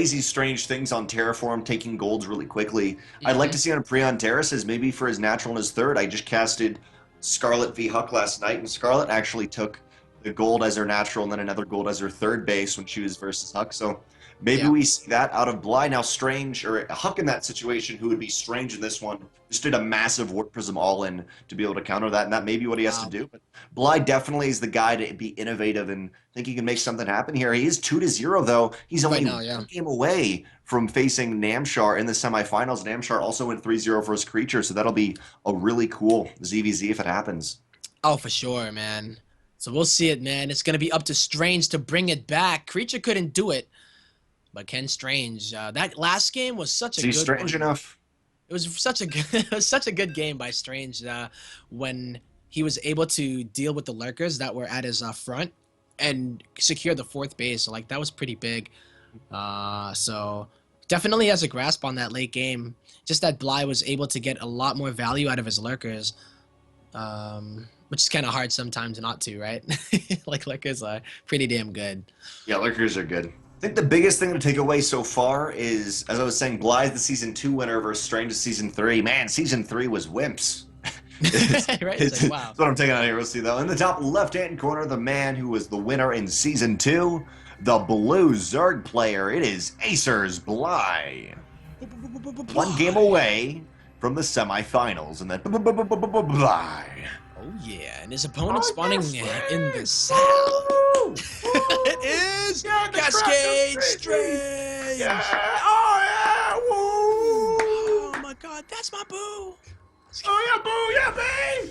crazy, strange things on Terraform, taking golds really quickly. I'd like to see on Preon Terraces, maybe for his natural and his third. I just casted Scarlet v Huck last night, and Scarlet actually took the gold as her natural and then another gold as her third base when she was versus Huck. So maybe we see that out of Bly. Now Strange, or Huck in that situation, who would be Strange in this one, just did a massive Warp Prism all-in to be able to counter that, and that may be what he has to do. But Bly definitely is the guy to be innovative and think he can make something happen here. He is 2-0, though. He's only one game away from facing Namshar in the semifinals. Namshar also went 3-0 for his creature, so that'll be a really cool ZVZ if it happens. Oh, for sure, man. So we'll see it, man. It's going to be up to Strange to bring it back. Creature couldn't do it, but Ken Strange. That last game was such a good Strange enough. It was such a good, it was such a good game by Strange when he was able to deal with the lurkers that were at his front and secure the fourth base. So, like, that was pretty big. So definitely has a grasp on that late game. Just that Bly was able to get a lot more value out of his lurkers. Which is kind of hard sometimes not to, right? Like, lurkers are pretty damn good. Yeah, lurkers are good. I think the biggest thing to take away so far is, as I was saying, Bly's the Season 2 winner versus Strange is Season 3. Man, Season 3 was wimps. Right? It's like, wow. That's what I'm taking out here. We'll see, though. In the top left-hand corner, the man who was the winner in Season 2, the blue Zerg player. It is Acer's Bly. One game away from the semifinals, and then Bly. Oh yeah, and his opponent spawning in the south. It is Cascade Strange. Yeah. Oh yeah! Woo. Oh my God, that's my boo. Oh yeah, boo! Yeah,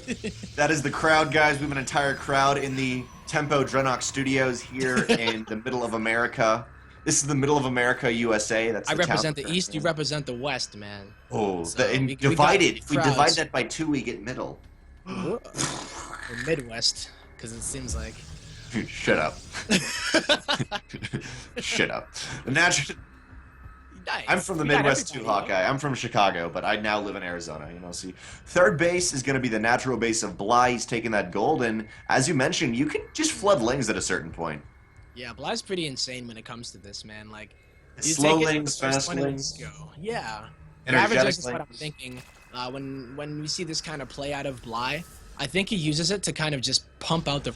babe! That is the crowd, guys. We have an entire crowd in the Tempo DrennoC studios here in the middle of America. This is the middle of America, USA. That's I represent the East. You represent the West, man. Oh, so if we divide that by 2, we get middle. Or Midwest, because it seems like. Shut up. Shut up. Nice. I'm from the Midwest too, Hawkeye. I'm from Chicago, but I now live in Arizona. You know, see, third base is going to be the natural base of Bly. He's taking that gold, and as you mentioned, you can just flood lanes at a certain point. Yeah, Bly's pretty insane when it comes to this, man. Like, slow lanes, fast lanes. Yeah. Averages is what I'm thinking. When we see this kind of play out of Bly, I think he uses it to kind of just pump out the.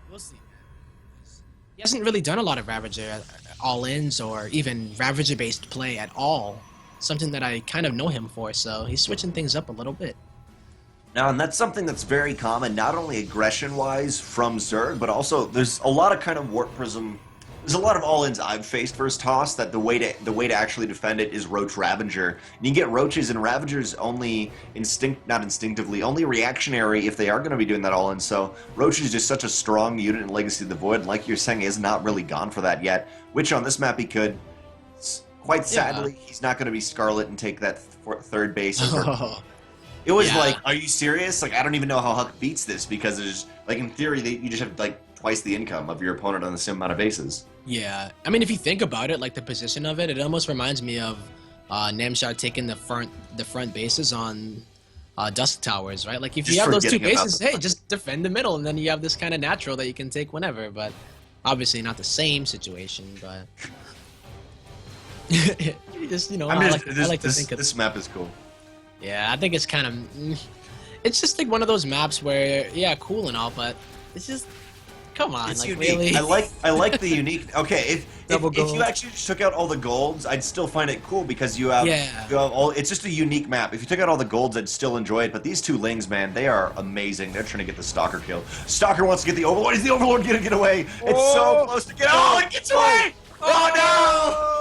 We'll see. He hasn't really done a lot of Ravager all-ins or even Ravager-based play at all. Something that I kind of know him for, so he's switching things up a little bit. Now, and that's something that's very common, not only aggression-wise from Zerg, but also there's a lot of kind of Warp Prism. There's a lot of all-ins I've faced versus Toss that the way to actually defend it is Roach Ravager. And you get Roaches and Ravagers only not instinctively, only reactionary if they are going to be doing that all-in. So Roach is just such a strong unit in Legacy of the Void. Like you're saying, he has not really gone for that yet, which on this map he could. Quite sadly, he's not going to be Scarlet and take that third base. It was like, are you serious? Like, I don't even know how Huck beats this because there's, like, in theory, you just have, like, twice the income of your opponent on the same amount of bases. Yeah. I mean, if you think about it, like, the position of it, it almost reminds me of Namshar taking the front bases on Dusk Towers, right? Like, if you have those two bases, hey, just defend the middle, and then you have this kind of natural that you can take whenever, but obviously not the same situation, but... just, you know, I like to think of... This map is cool. Yeah, I think it's kind of... It's just like one of those maps where, yeah, cool and all, but it's just... Come on, it's like, unique. really? I like the unique... Okay, if you actually just took out all the golds, I'd still find it cool because you have all... It's just a unique map. If you took out all the golds, I'd still enjoy it, but these two Lings, man, they are amazing. They're trying to get the Stalker kill. Stalker wants to get the Overlord. Is the Overlord going to get away? It's so close to get... Oh, it gets away! Oh, no!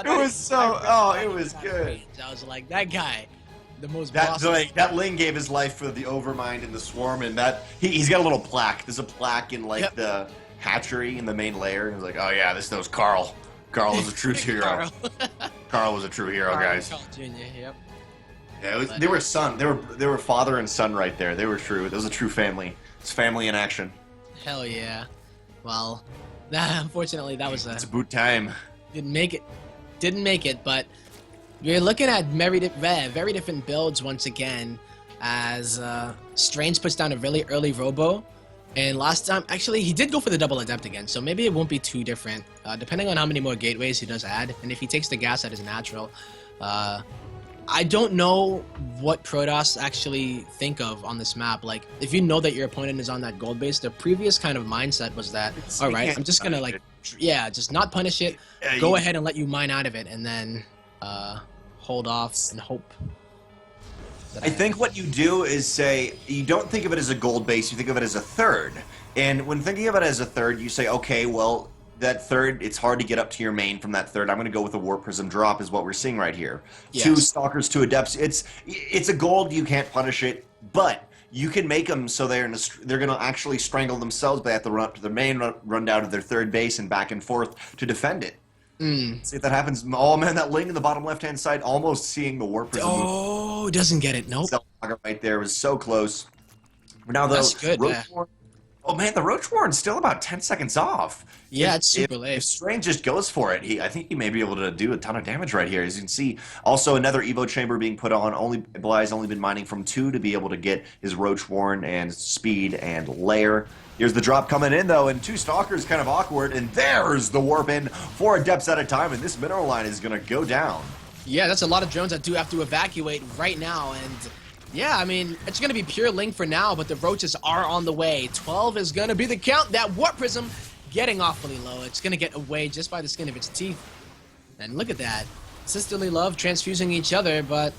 It was so... Oh, it was good. I was like, that guy, the most that Ling gave his life for the Overmind and the Swarm, and that... He's got a little plaque. There's a plaque in, like, the hatchery in the main layer. He's like, oh, yeah, this knows Carl. Carl was a true hero. Carl was a true hero, guys. Carl Jr., yep. Yeah, they were son. They were father and son right there. They were true. It was a true family. It's family in action. Hell yeah. Well, unfortunately, that was It's about time. Didn't make it, but we're looking at very different builds once again, as Strange puts down a really early Robo, And last time, actually, he did go for the double adept again, so maybe it won't be too different, depending on how many more gateways he does add, and if he takes the gas at his natural. I don't know what Protoss actually think of on this map. Like, if you know that your opponent is on that gold base, the previous kind of mindset was that, all right, I'm just gonna like, yeah, just not punish it, go ahead and let you mine out of it, and then hold off and hope. I think what you do is say, you don't think of it as a gold base, you think of it as a third. And when thinking of it as a third, you say, okay, well, that third, it's hard to get up to your main from that third. I'm going to go with a Warp Prism drop is what we're seeing right here. Yes. 2 Stalkers, 2 Adepts. It's a gold, you can't punish it, but you can make them so they're going to actually strangle themselves, but they have to run up to their main, run down to their third base and back and forth to defend it. See if that happens. Oh man, that link in the bottom left-hand side, almost seeing the Warp Prism. Oh, doesn't get it. Nope. Right there was so close. Now though, that's good. Oh man, the Roach Warren's still about 10 seconds off. Yeah, it's super late. If Strange just goes for it, I think he may be able to do a ton of damage right here. As you can see, also another Evo chamber being put on. Bly's only been mining from 2 to be able to get his Roach Warren and speed and lair. Here's the drop coming in though, and 2 Stalkers kind of awkward, and there's the warp in 4 Adepts at a time, and this mineral line is gonna go down. Yeah, that's a lot of drones that do have to evacuate right now, and yeah, I mean, it's going to be pure Link for now, but the Roaches are on the way. 12 is going to be the count. That Warp Prism getting awfully low. It's going to get away just by the skin of its teeth. And look at that. Sisterly love transfusing each other, but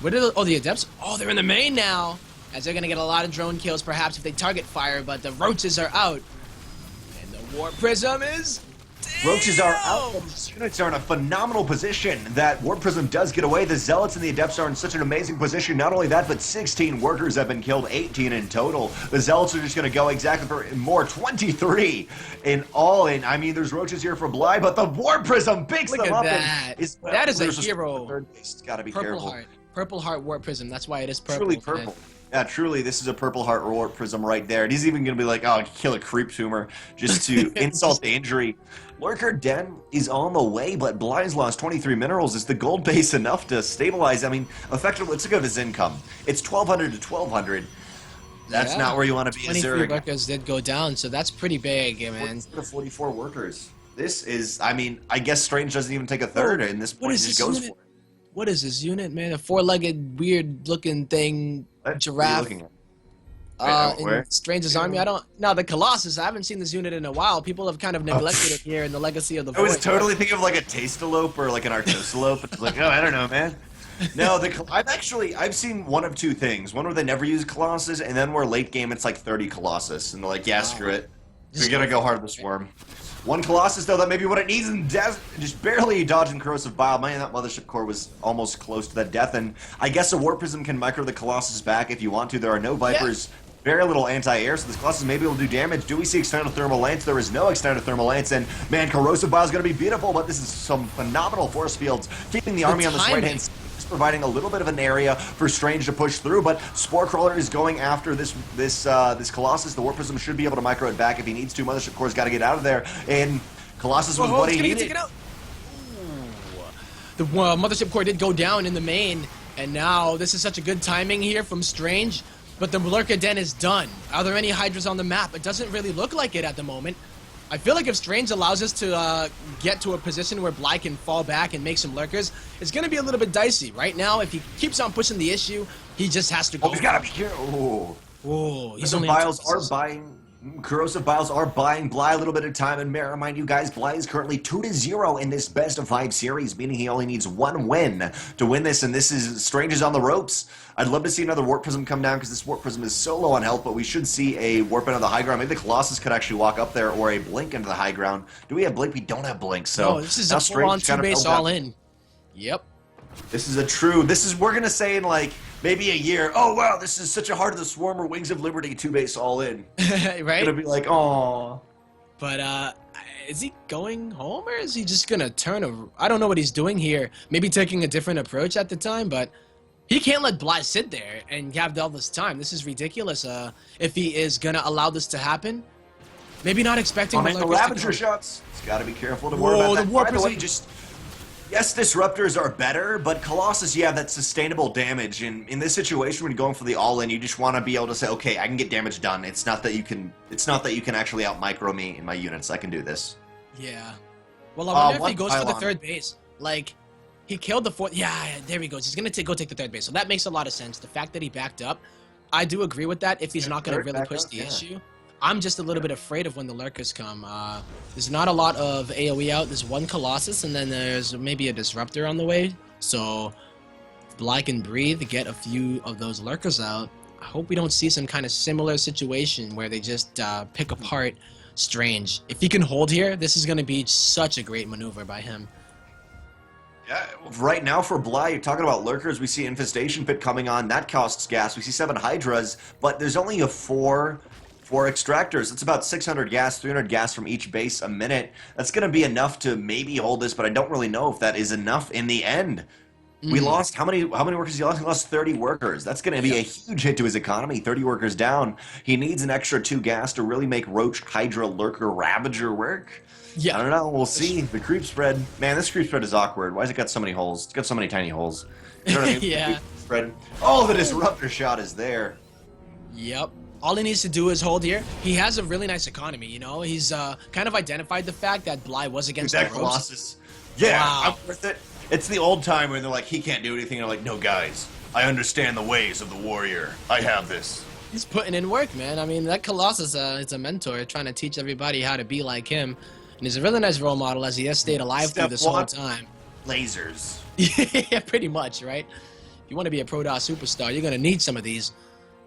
where did the Adepts? Oh, they're in the main now, as they're going to get a lot of drone kills, perhaps, if they target fire, but the Roaches are out. And the Warp Prism is... Roaches are out. The units are in a phenomenal position. That Warp Prism does get away. The Zealots and the Adepts are in such an amazing position. Not only that, but 16 workers have been killed, 18 in total. The Zealots are just going to go exactly for more, 23 in all in. I mean, there's Roaches here for Bly, but the Warp Prism picks them up. That is a hero. It's got to be Purple careful. Heart. Purple Heart Warp Prism. That's why it is purple. Truly purple. Yeah, truly, this is a Purple Heart Warp Prism right there. And he's even going to be like, oh, kill a creep tumor just to insult the injury. Lurker Den is on the way, but Bly's lost 23 minerals. Is the gold base enough to stabilize? I mean, effectively, let's look at his income. It's 1,200 to 1,200. That's not where you want to be. 23 workers did go down, so that's pretty big, man. 44 workers. This is, I mean, I guess Strange doesn't even take a third, and this point just goes for it. What is this unit, man? A 4-legged, weird-looking thing, giraffe. In Strange's army, No, the Colossus. I haven't seen this unit in a while. People have kind of neglected it here in the Legacy of the Void. I was totally thinking of like a Tastalope or like an Arctosalope. It's like, oh, I don't know, man. No, I've seen one of 2 things. One where they never use Colossus, and then where late game it's like 30 Colossus, and they're like, yeah, screw it. We're gonna go hard with Swarm. 1 Colossus, though, that may be what it needs, and just barely dodging Corrosive Bile. Man, that Mothership Core was almost close to that death, and I guess a Warp Prism can micro the Colossus back if you want to. There are no Vipers, very little anti-air, so this Colossus may be able to do damage. Do we see Extended Thermal Lance? There is no Extended Thermal Lance, and man, Corrosive Bile is going to be beautiful, but this is some phenomenal force fields, keeping the army on this right-hand side, providing a little bit of an area for Strange to push through, but Spore Crawler is going after this Colossus. The Warp Prism should be able to micro it back if he needs to. Mothership Core's got to get out of there, and Colossus was what he needed. The Mothership Core did go down in the main, and now this is such a good timing here from Strange, but the Lurker Den is done. Are there any Hydras on the map? It doesn't really look like it at the moment. I feel like if Strange allows us to get to a position where Bly can fall back and make some Lurkers, it's going to be a little bit dicey. Right now, if he keeps on pushing the issue, he just has to go. Oh, he's got to be careful. Oh, he's only Biles are buying. Corrosive Biles are buying Bly a little bit of time, and may I remind you guys, Bly is currently 2-0 in this best of 5 series, meaning he only needs 1 win to win this, and this is Strange is on the ropes. I'd love to see another Warp Prism come down, because this Warp Prism is so low on health, but we should see a Warp into the high ground. Maybe the Colossus could actually walk up there, or a Blink into the high ground. Do we have Blink? We don't have Blink, so... No, this is a full-on 2-base all-in. Yep. This is we're going to say in like maybe a year, oh wow, this is such a Heart of the Swarm or Wings of Liberty 2-base all in. Right? It's going to be like, oh. But is he going home, or is he just going to turn I don't know what he's doing here. Maybe taking a different approach at the time, but he can't let Bly sit there and have all this time. This is ridiculous. If he is going to allow this to happen, maybe not expecting the Ravager shots. He's got to be careful to worry about that. The Warp By the way, Yes, disruptors are better, but Colossus, you have that sustainable damage. And in this situation, when you're going for the all-in, you just want to be able to say, okay, I can get damage done. It's not that you can. It's not that you can actually out micro me in my units. I can do this. Yeah. Well, I wonder if he One goes for the pylon. third base. Like, he killed the fourth. Yeah, there he goes. He's gonna go take the third base. So that makes a lot of sense. The fact that he backed up, I do agree with that. If he's not gonna Third really back push up, the yeah. issue, I'm just a little bit afraid of when the lurkers come. There's not a lot of AoE out. There's one Colossus, and then there's maybe a disruptor on the way. So, if Bly can breathe, get a few of those lurkers out. I hope we don't see some kind of similar situation where they just pick apart Strange. If he can hold here, this is going to be such a great maneuver by him. Yeah, right now for Bly, you're talking about lurkers. We see Infestation Pit coming on. That costs gas. We see 7 Hydras, but there's only a 4 extractors. It's about 600 gas, 300 gas from each base a minute. That's going to be enough to maybe hold this, but I don't really know if that is enough in the end. We lost, how many workers he lost? He lost 30 workers. That's going to be a huge hit to his economy. 30 workers down. He needs an extra 2 gas to really make Roach, Hydra, Lurker, Ravager work. Yeah. I don't know. We'll see. The creep spread. Man, this creep spread is awkward. Why has it got so many holes? It's got so many tiny holes. You know what I mean? Yeah. Spread. Oh, the disruptor shot is there. Yep. All he needs to do is hold here. He has a really nice economy, you know? He's kind of identified the fact that Bly was against That the ropes. Colossus. Yeah, Wow. I'm worth it. It's the old time where they're like, he can't do anything. They're like, no, guys, I understand the ways of the warrior. I have this. He's putting in work, man. I mean, that Colossus is a mentor trying to teach everybody how to be like him. And he's a really nice role model as he has stayed alive through this whole time. Lasers. Yeah, pretty much, right? If you want to be a Pro DOS superstar, you're going to need some of these.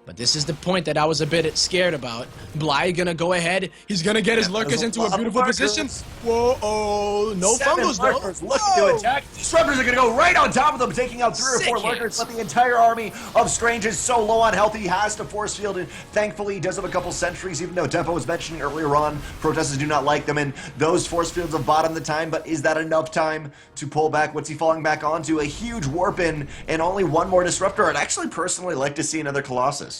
But this is the point that I was a bit scared about. Bly gonna go ahead. He's gonna get his lurkers into a beautiful position. Whoa, oh, no fumbles though. Looking to attack. Disruptors are gonna go right on top of them, taking out 3 or 4 Sick lurkers. hits. But the entire army of Strange is so low on health, he has to force field it. Thankfully, he does have a couple sentries, even though Tempo was mentioning earlier on, protesters do not like them, and those force fields have bought him the time. But is that enough time to pull back? What's he falling back onto? A huge warp in, and only 1 more disruptor. I'd actually personally like to see another Colossus.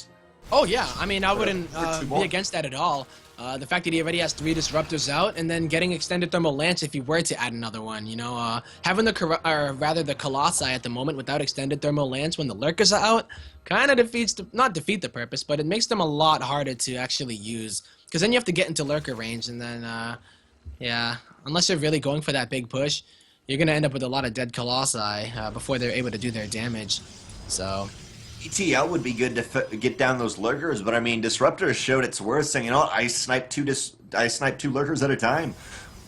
Oh yeah, I mean, I wouldn't or 2 be more. against that at all. The fact that he already has 3 disruptors out, and then getting extended thermal lance if he were to add another one. You know, having the Colossi at the moment without extended thermal lance when the lurkers are out, kind of not defeat the purpose, but it makes them a lot harder to actually use. Because then you have to get into lurker range, and then yeah, unless you're really going for that big push, you're gonna end up with a lot of dead Colossi before they're able to do their damage. So. ETL would be good to get down those lurkers, but I mean, Disruptor showed its worth, saying, you know what, I sniped 2 lurkers at a time.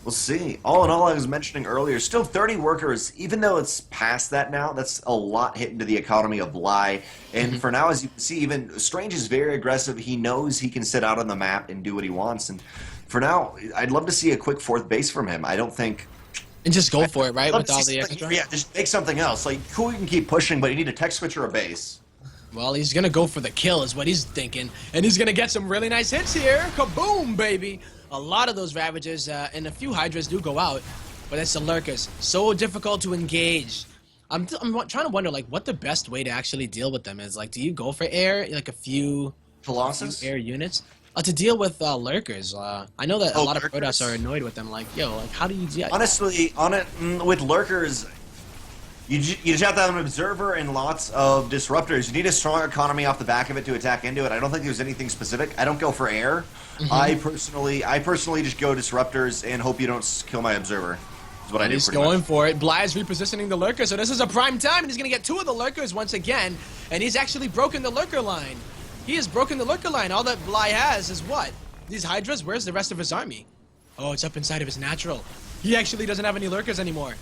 We'll see. All in all, I was mentioning earlier, still 30 workers, even though it's past that now, that's a lot hit into the economy of Bly. And for now, as you can see, even Strange is very aggressive. He knows he can sit out on the map and do what he wants. And for now, I'd love to see a quick 4th base from him. I don't think... And just go for it, right? I'd love With to all see the something- extra. Yeah, just make something else. Like, cool, you can keep pushing, but you need a tech switch or a base. Well, he's gonna go for the kill is what he's thinking. And he's gonna get some really nice hits here. Kaboom, baby! A lot of those Ravagers and a few Hydras do go out. But it's the Lurkers. So difficult to engage. I'm trying to wonder, like, what the best way to actually deal with them is. Like, do you go for air? Like, a few Colossus? air units? To deal with Lurkers. I know that a lot of Lurkers? Protoss are annoyed with them. Like, yo, like, how do you deal? Honestly, with lurkers, you just have to have an observer and lots of disruptors. You need a strong economy off the back of it to attack into it. I don't think there's anything specific. I don't go for air. I personally just go disruptors and hope you don't kill my observer. Is what I do. He's pretty going much. for it. Bly is repositioning the Lurker, so this is a prime time, and he's going to get 2 of the Lurkers once again, and he's actually broken the Lurker line. He has broken the Lurker line. All that Bly has is what? These Hydras? Where's the rest of his army? Oh, it's up inside of his natural. He actually doesn't have any Lurkers anymore.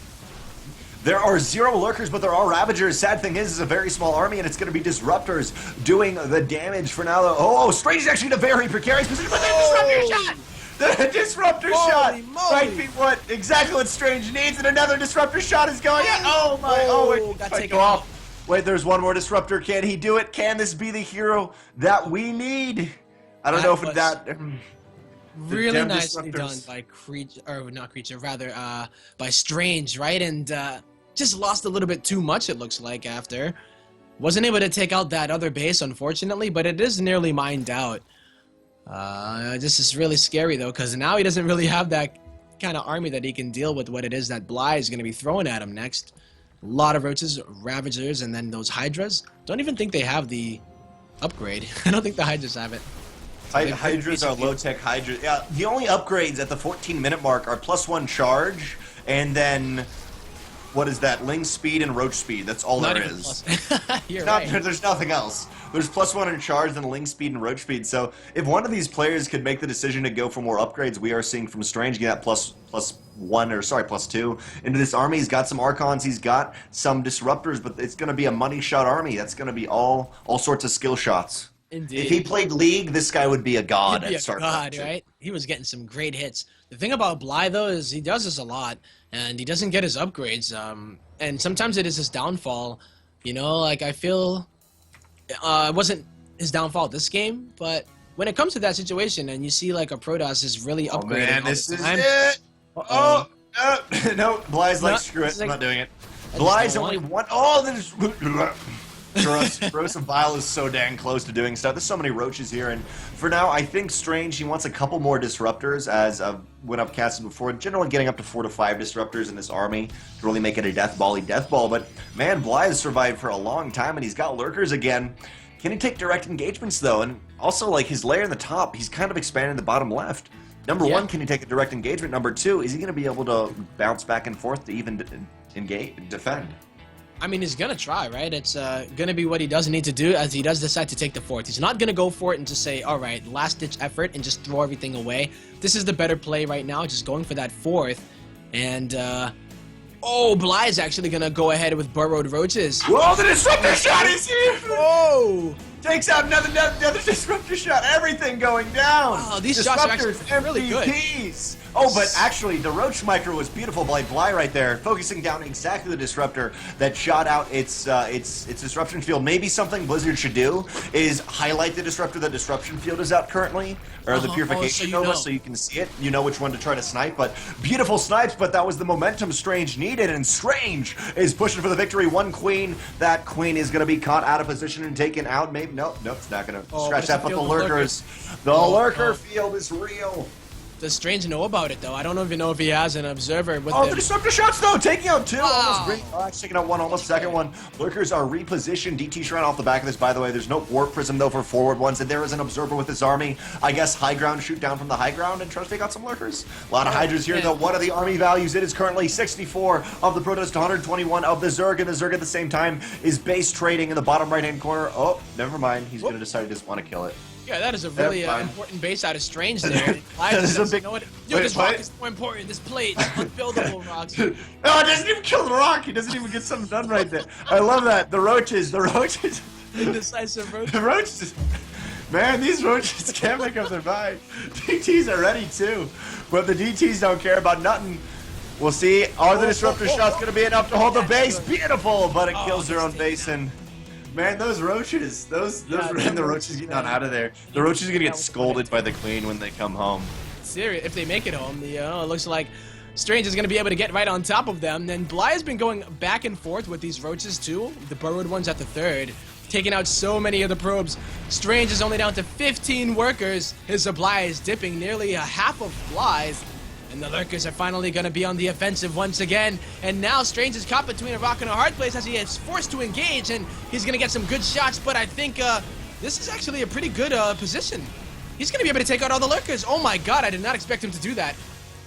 There are 0 lurkers, but there are Ravagers. Sad thing is, it's a very small army, and it's going to be disruptors doing the damage for now. Oh, Strange is actually in a very precarious position, but the disruptor shot! The disruptor shot might be exactly what Strange needs, and another disruptor shot is going in. Oh my! Oh, got it taken go out. off. Wait, there's 1 more disruptor. Can he do it? Can this be the hero that we need? I don't know if was- that. Really damn nicely done disruptors. by by Strange, right? And just lost a little bit too much, it looks like, after. Wasn't able to take out that other base, unfortunately, but it is nearly mined out. This is really scary, though, because now he doesn't really have that kind of army that he can deal with what it is that Bly is going to be throwing at him next. A lot of roaches, ravagers, and then those hydras. Don't even think they have the upgrade. I don't think the hydras have it. Hydras are low-tech hydras. Yeah, the only upgrades at the 14-minute mark are +1 charge, and then what is that? Ling speed and roach speed. That's all there is. You're right. There's nothing else. There's +1 in charge, then ling speed and roach speed. So if one of these players could make the decision to go for more upgrades, we are seeing from Strange get that +2 into this army. He's got some Archons, he's got some Disruptors, but it's going to be a money shot army. That's going to be all sorts of skill shots. Indeed. If he played League, this guy would be a god. He'd be a god, right? He was getting some great hits. The thing about Bly, though, is he does this a lot, and he doesn't get his upgrades. And sometimes it is his downfall. You know, like, I feel it wasn't his downfall this game, but when it comes to that situation, and you see, like, a Protoss is really upgrading. Oh, man, this is time, it! No, Bly's like, screw it, I'm not doing it. Bly's only one. Oh, there's... Corrosive Vile is so dang close to doing stuff. There's so many roaches here, and for now, I think Strange, he wants a couple more Disruptors, as when I've casted before, generally getting up to 4 to 5 Disruptors in this army to really make it a death ball. But, man, Bly has survived for a long time, and he's got Lurkers again. Can he take direct engagements, though? And also, like, his layer in the top, he's kind of expanding the bottom left. Number one, can he take a direct engagement? Number two, is he going to be able to bounce back and forth to even defend? I mean, he's gonna try, right? It's gonna be what he does need to do, as he does decide to take the fourth. He's not gonna go for it and just say, all right, last-ditch effort and just throw everything away. This is the better play right now, just going for that fourth. And, oh, Bly is actually gonna go ahead with burrowed roaches. Whoa, the Disruptor shot is here! Whoa! Takes out another Disruptor shot, everything going down! Wow, these shots are actually really good. MVPs. Oh, but actually, the Roach Micro was beautiful by Bly right there, focusing down exactly the Disruptor that shot out its Disruption Field. Maybe something Blizzard should do is highlight the Disruptor that Disruption Field is out currently, or the Purification Nova, so you can see it. You know which one to try to snipe, but beautiful snipes, but that was the momentum Strange needed, and Strange is pushing for the victory. One Queen. That Queen is going to be caught out of position and taken out. Maybe, nope, it's not going to scratch that, but the Lurkers. The Lurker field is real. Does Strange know about it, though? I don't even know if he has an observer with him. The Disruptor shots, though! Taking out 2! Wow. Almost taking out 1, almost second one. Lurkers are repositioned. DT Shrine off the back of this, by the way. There's no Warp Prism, though, for forward ones, and there is an observer with this army. I guess high ground, shoot down from the high ground, and try to take out some Lurkers. A lot of Hydras here, though. What are the army values? It is currently 64 of the Protoss to 121 of the Zerg, and the Zerg at the same time is base trading in the bottom right-hand corner. Oh, never mind. He's going to decide he doesn't want to kill it. Yeah, that is a really important base out of Strange there. This is a big... This rock is more important. This plate, unbuildable rocks. No, it doesn't even kill the rock. He doesn't even get something done right there. I love that. The roaches. Indecisive roaches. The roaches. Man, these roaches can't make up their mind. DTs are ready too, but the DTs don't care about nothing. We'll see. Are the Disruptor shots going to be enough to hold the base? Beautiful, but it kills their own base and... Man, those roaches, and the roaches getting on out of there. The roaches are gonna get scolded by the Queen when they come home. Serious, if they make it home, it looks like Strange is gonna be able to get right on top of them. And Bly has been going back and forth with these roaches too. The burrowed ones at the third, taking out so many of the probes. Strange is only down to 15 workers. His supply is dipping nearly a half of Bly's. And the Lurkers are finally going to be on the offensive once again. And now Strange is caught between a rock and a hard place as he is forced to engage. And he's going to get some good shots. But I think this is actually a pretty good position. He's going to be able to take out all the Lurkers. Oh my god, I did not expect him to do that.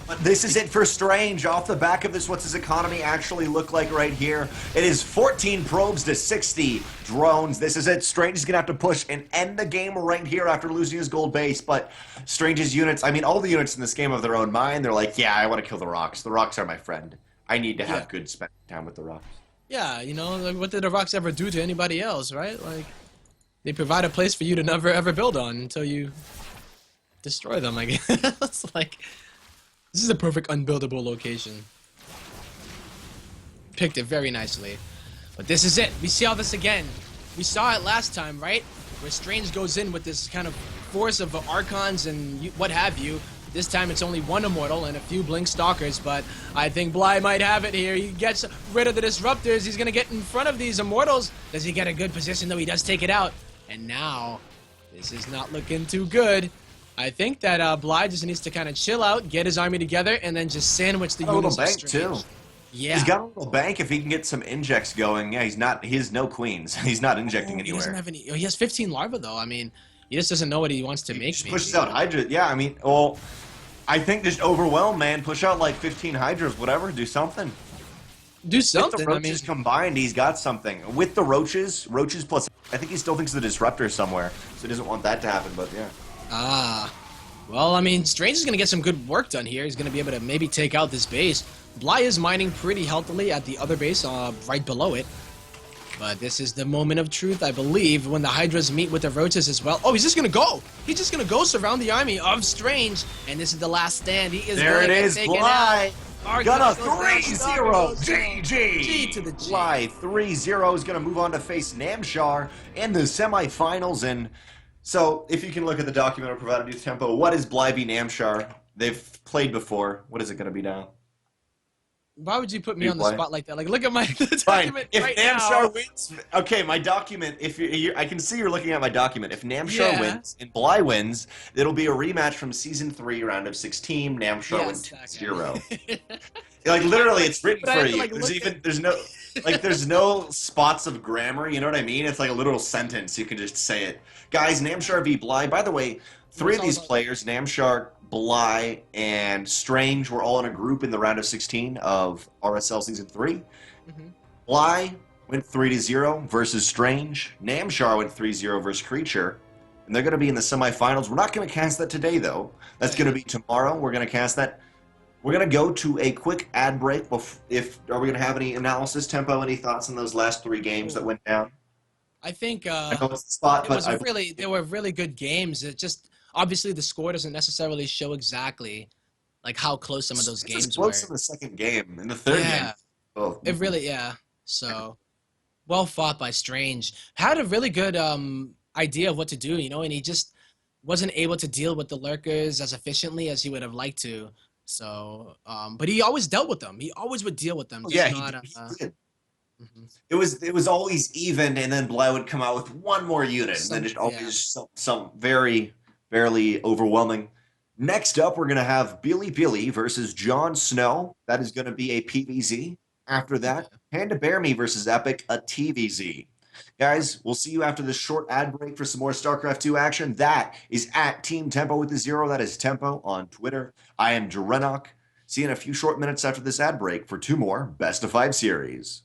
But this is it for Strange. Off the back of this, what's his economy actually look like right here? It is 14 probes to 60 drones. This is it. Strange is going to have to push and end the game right here after losing his gold base. But Strange's units, I mean, all the units in this game have their own mind. They're like, yeah, I want to kill the rocks. The rocks are my friend. I need to have good spending time with the rocks. Yeah, you know, like, what did the rocks ever do to anybody else, right? Like, they provide a place for you to never ever build on until you destroy them, I guess. It's like... This is a perfect unbuildable location. Picked it very nicely. But this is it. We see all this again. We saw it last time, right? Where Strange goes in with this kind of force of Archons and what have you. This time it's only one Immortal and a few Blink Stalkers, but I think Bly might have it here. He gets rid of the Disruptors. He's going to get in front of these Immortals. Does he get a good position, though? He does take it out. And now, this is not looking too good. I think that Bly just needs to kind of chill out, get his army together, and then just sandwich the Got a little units of bank too. Strange. He's Yeah. got a little bank if he can get some injects going. Yeah, he's not. He has no queens. He's not injecting Oh, he doesn't anywhere. have any. Oh, he has 15 larvae though. I mean, he just doesn't know what he wants to He make. just pushes Maybe out Hydra. Yeah, I mean, well, I think just overwhelm, man. Push out like 15 Hydras, whatever. Do something. do With the something. I mean, roaches combined, he's got something. With the roaches plus, I think he still thinks the disruptor somewhere, so he doesn't want that to happen. But yeah, ah. Well, I mean, Strange is going to get some good work done here. He's going to be able to maybe take out this base. Bly is mining pretty healthily at the other base right below it. But this is the moment of truth, I believe, when the Hydras meet with the roaches as well. Oh, he's just going to go. He's just going to go surround the army of Strange. And this is the last stand. He is there going it to is, take it Bly. out. Gonna Goes down, 3-0. goes down. GG. G to the G. Bly 3-0 is gonna move on to face Namshar in the semifinals. And so, if you can look at the document I provided you, Tempo, what is Bly v Namshar? They've played before. What is it gonna be now? Why would you put me on the Replay. spot like that? Like, look at my Fine. document If right Namshar now. wins, okay, my document. If I can see you're looking at my document. If Namshar Yeah. wins and Bly wins, it'll be a rematch from season 3, round of 16. Namshar Yes, wins okay. 2-0. Like literally, it's written But I for have to, you. like, look at- There's no spots of grammar. You know what I mean? It's like a literal sentence. You can just say it, guys. Namshar v Bly. By the way, 3 of these players, Namshar, Bly, and Strange, were all in a group in the round of 16 of RSL season 3. Mhm. Bly went 3-0 versus Strange. Namshar went 3-0 versus Creature. And they're going to be in the semifinals. We're not going to cast that today, though. That's going to be tomorrow. We're going to cast that. We're going to go to a quick ad break. Are we going to have any analysis, Tempo? Any thoughts on those last 3 games that went down? I think I know it's the spot, it but was they were really good games. It just obviously the score doesn't necessarily show exactly like how close some of those it's just games were. close in the second game. In the third game, Yeah, oh, it really So well fought by Strange. Had a really good idea of what to do, and he just wasn't able to deal with the lurkers as efficiently as he would have liked to. So, but he always dealt with them. He always would deal with them. oh, Just yeah, not, he did. mhm. It was always even, and then Bly would come out with one more unit, and then just always some very barely overwhelming. Next up, we're gonna have PiLiPiLi versus JonSnow. That is gonna be a PVZ. After that, PandaBearMe versus Epic, a TVZ. Guys, we'll see you after this short ad break for some more StarCraft 2 action. That is at Team Tempo with the 0. That is Tempo on Twitter. I am DrennoC. See you in a few short minutes after this ad break for 2 more Best of 5 series.